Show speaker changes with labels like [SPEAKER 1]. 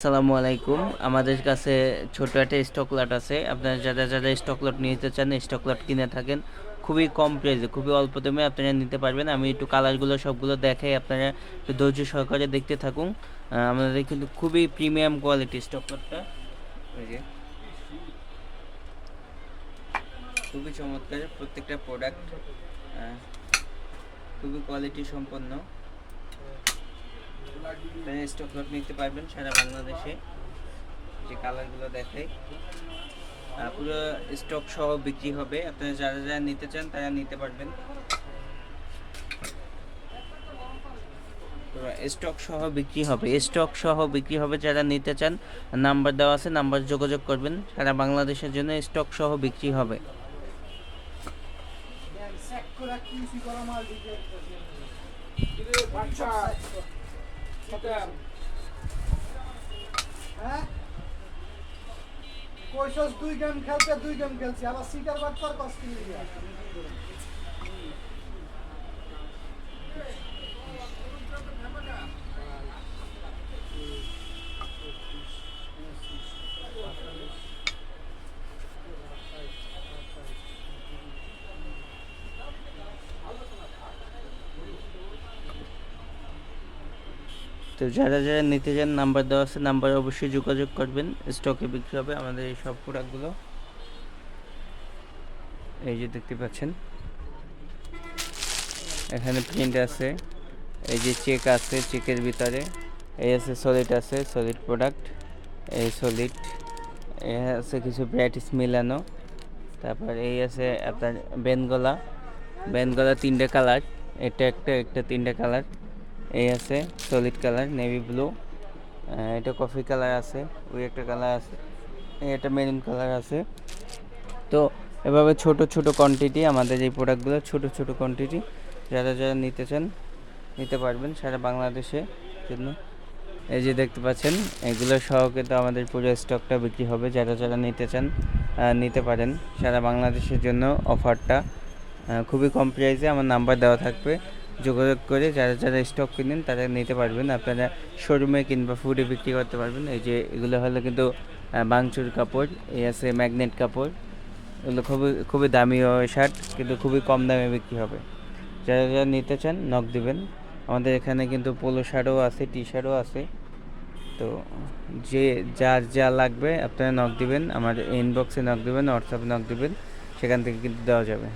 [SPEAKER 1] আসসালামু আলাইকুম। আমাদের কাছে ছোট একটা স্টক লট আছে। আপনারা যারা স্টক লট নিতে চান, স্টক লট কিনে থাকেন, খুবই কম প্রাইসে, খুবই অল্প দামে আপনারা নিতে পারবেন। আমি একটু কালারগুলো সবগুলো দেখাই, আপনারা একটু ধৈর্য সহকারে দেখতে থাকুন। আমাদের কিন্তু খুবই প্রিমিয়াম কোয়ালিটি স্টক লটটা। এই যে খুবই চমৎকার প্রত্যেকটা প্রোডাক্ট, খুবই কোয়ালিটি সম্পন্ন। স্টক লট নিতে পারবেন সারা বাংলাদেশে। যে কালারগুলো দেখাই, পুরো স্টক সহ বিক্রি হবে। আপনারা যারা নিতে চান তারা নিতে পারবেন। স্টক সহ বিক্রি হবে, স্টক সহ বিক্রি হবে। যারা নিতে চান নাম্বার দেওয়া আছে, নাম্বার যোগাযোগ করবেন। সারা বাংলাদেশের জন্য স্টক সহ বিক্রি হবে।
[SPEAKER 2] কইছস 2 গেম খেলতে 2 গেম খেলছি আবার সিটার বাটপার কষ্ট নিয়া
[SPEAKER 1] তো যারা নিতে চান নাম্বার দেওয়া আছে, নাম্বারে অবশ্যই যোগাযোগ করবেন। স্টকে বিক্রি হবে আমাদের এই সব প্রোডাক্টগুলো। এই যে দেখতে পাচ্ছেন, এখানে প্রিন্ট আছে, এই যে চেক আছে, চেকের ভিতরে এই আছে সলিড, আছে সলিড প্রোডাক্ট, এই সলিড। এই আছে কিছু ব্রাইটিস মিলানো। তারপর এই আছে আপনার বেনগলা, বেনগলা 3টে কালার, এটা একটা 3টে কালার। এই আছে সলিড কালার নেভি ব্লু, এটা কফি কালার আছে, ওই একটা কালার আছে, এটা মেরুন কালার আছে। তো এভাবে ছোট ছোট কোয়ান্টিটি আমাদের এই প্রোডাক্টগুলো, ছোট ছোট কোয়ান্টিটি। যারা নিতে চান নিতে পারবেন সারা বাংলাদেশে জন্য। এই যে দেখতে পাচ্ছেন, এগুলো সহ কিন্তু আমাদের পুরো স্টকটা বিক্রি হবে। যারা নিতে চান নিতে পারেন। সারা বাংলাদেশের জন্য অফারটা খুবই কম প্রাইসে। আমার নাম্বার দেওয়া থাকবে, যোগাযোগ করে যারা স্টক কিনেন তারা নিতে পারবেন। আপনারা শোরুমে কিংবা ফুডে বিক্রি করতে পারবেন। এই যে এগুলো হলো কিন্তু বাংচুর কাপড়, এই আছে ম্যাগনেট কাপড়। এগুলো খুবই খুবই দামি শার্ট, কিন্তু খুবই কম দামে বিক্রি হবে। যারা নিতে চান নক দিবেন। আমাদের এখানে কিন্তু পোলো শার্টও আছে, টি শার্টও আছে। তো যার যা লাগবে আপনারা নক দিবেন, আমার ইনবক্সে নক দিবেন, হোয়াটসঅ্যাপে নক দিবেন, সেখান থেকে কিন্তু দেওয়া যাবে।